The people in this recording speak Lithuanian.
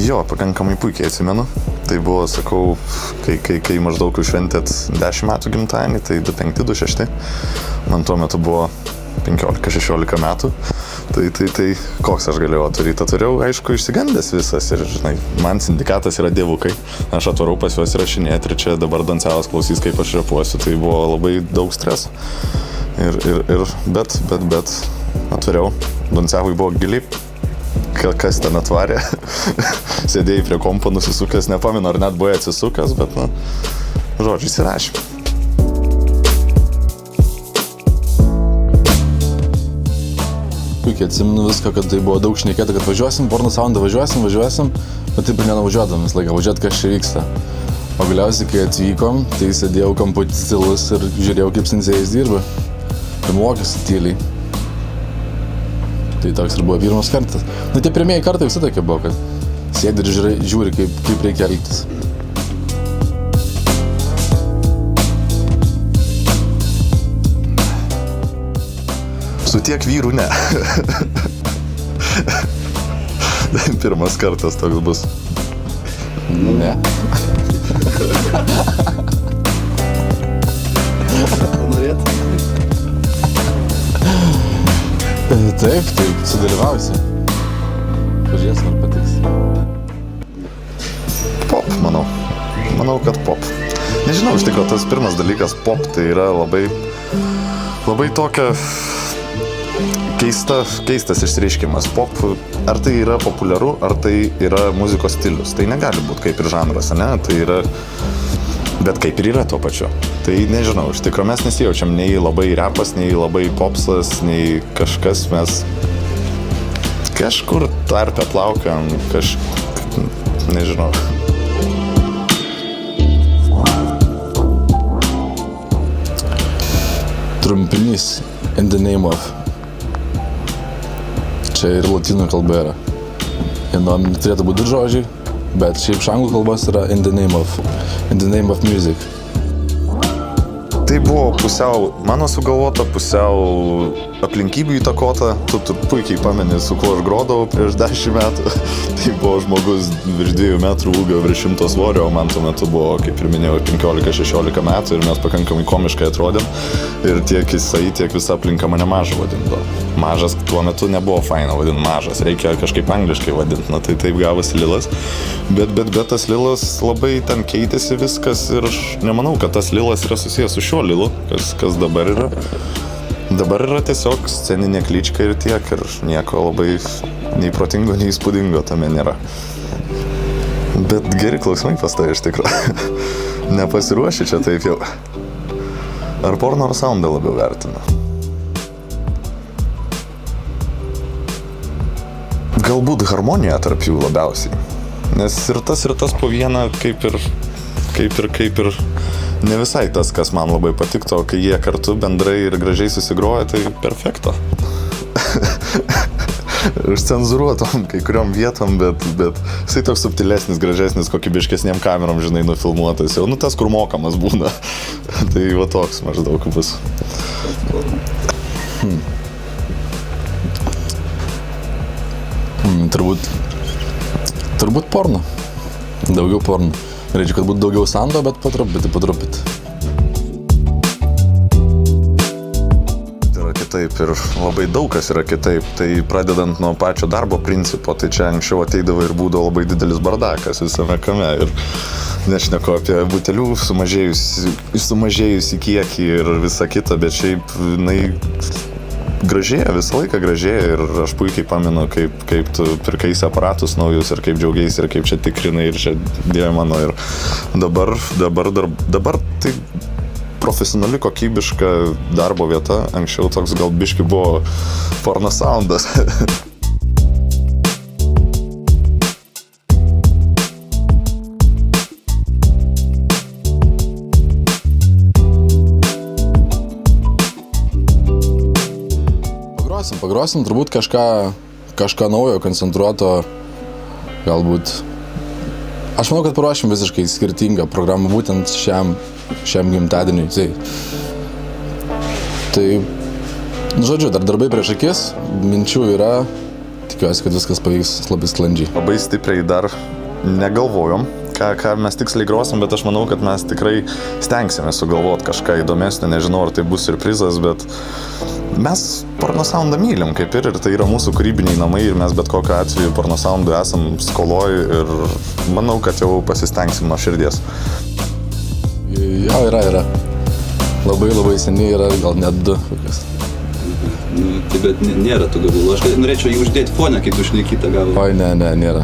Jo, pakankamai puikiai atsimenu. Tai buvo, sakau, kai maždaug šventėt 10 metų gimtadienį, tai 25, 26. Man tuo metu buvo 15-16 metų. Tai koks aš galėjau turėti? Turėjau, aišku, išsigandęs visas ir, žinai, man sindikatas yra dievukai. Aš atvarau pas juos įrašinėti ir čia dabar Doncevas klausys, kaip aš repuosiu. Tai buvo labai daug streso. Bet atvariau. Doncevui buvo giliai. Kas ten atvarė? Sėdėjai prie kompo nusisukęs, nepaminu, ar net buvai atsisukęs, bet, žodžiu, įsirašė. Puikiai atsimenu viską, kad tai buvo daug šnekėta, kad važiuosim, Porno Soundą važiuosim, bet taip ir nenavažiuodam visą laiką, važiuot, kas čia vyksta. O galiausiai, kai atvykom, tai sėdėjau kamputį stilus ir žiūrėjau, kaip sensėjais dirba. Ir mokėsi tyliai. Tai toks ir buvo pirmas kartas. Tie pirmieji kartai visi tokie buvo, kad sėdi ir žiūri, kaip reikia elgtis. Su tiek vyrų ne. Pirmas kartas toks bus. Ne. Norėt? Taip, sudalyvausi. Pažiūrėsim, ar patiks. Pop, manau. Manau, kad pop. Nežinau, iš tikrųjų, tas pirmas dalykas pop, tai yra labai tokia keistas išsireiškimas. Pop, ar tai yra populiaru, ar tai yra muzikos stilius. Tai negali būti kaip ir žanras, ne? Tai yra, bet kaip ir yra tuo pačiu. Tai nežinau, iš tikrųjų mes nesijaučiam nei labai repas, nei labai popsas, nei kažkas, mes kažkur tarpe plaukiam, nežinau. Trumpinys in the name of. Čia ir lotynų kalba yra. Turėtų būti du žodžiai, bet šiaip anglų kalbos yra in the name of music. Tai buvo pusiau mano sugalvota, pusiau aplinkybių įtakota. Tu puikiai pameni, su kuo aš grodavau prieš 10 metų. Tai buvo žmogus virš 2 metrų ūgio, virš 100 svorio, o man tuo metu buvo, kaip ir minėjau, 15-16 metų ir mes pakankamai komiškai atrodėm. Ir tiek jisai, tiek visa aplinka mane mažą vadindavo. Mažas tuo metu nebuvo faina vadinti mažas, reikia kažkaip angliškai vadinti, tai taip gavosi Lilas. Bet tas Lilas labai ten keitėsi viskas ir aš nemanau, kad tas Lilas yra susijęs su šiuo Lilu, kas dabar yra. Dabar yra tiesiog sceninė klička ir tiek, ir nieko labai nei protingo, nei įspūdingo tame nėra. Bet geri klausimai pas tai iš tikrųjų. Nepasiruoši čia taip jau. Ar Porno Soundą labiau vertina? Galbūt harmonija tarp jų labiausiai. Nes ir tas po vieną kaip ir ne visai tas, kas man labai patikto, kai jie kartu bendrai ir gražiai susigroja, tai perfekto. Užcenzuruotom kai kuriom vietom, bet jisai toks subtilesnis, gražesnis, kokybiškesniem kamerom, žinai, nufilmuotas. Jau, tas, kur mokamas būna. Tai va toks maždaug bus. Turbūt porno. Daugiau porno. Reikia, kad būtų daugiau sando, bet po truputį. Tai yra kitaip ir labai daug kas yra kitaip. Tai pradedant nuo pačio darbo principo, tai čia anksčiau ateidavo ir būdavo labai didelis bardakas visame kame. Ir nešneku apie butelių sumažėjusį kiekį ir visą kitą, bet šiaip, gražėja, visą laiką gražėja ir aš puikiai pamenu, kaip tu pirkaisi aparatus naujus ir kaip džiaugiaisi ir kaip čia tikrinai ir čia dieve mano ir dabar tai profesionali kokybiška darbo vieta, anksčiau toks gal biški buvo Porno Soundas. Pagrosim turbūt kažką naujo, koncentruoto, galbūt. Aš manau, kad paruošim visiškai skirtingą programą būtent šiam gimtadieniui. Tai, žodžiu, dar darbai prieš akis, minčių yra, tikiuosi, kad viskas pavyks labai sklandžiai. Labai stipriai dar negalvojom, ką mes tiksliai grosim, bet aš manau, kad mes tikrai stengsime sugalvoti kažką įdomesnį, nežinau, ar tai bus surprizas, bet mes Pornosoundą mylim, kaip ir tai yra mūsų kūrybiniai namai ir mes bet kokiu atveju Pornosoundui esam skoloj ir manau, kad jau pasistengsim nuo širdies. Jo, yra. Labai seniai yra, gal net 2 kokias. Tai bet nėra tų gabalų. Aš norėčiau jį uždėti fone, kai tu šneki tą gabalą. Oi, ne, nėra.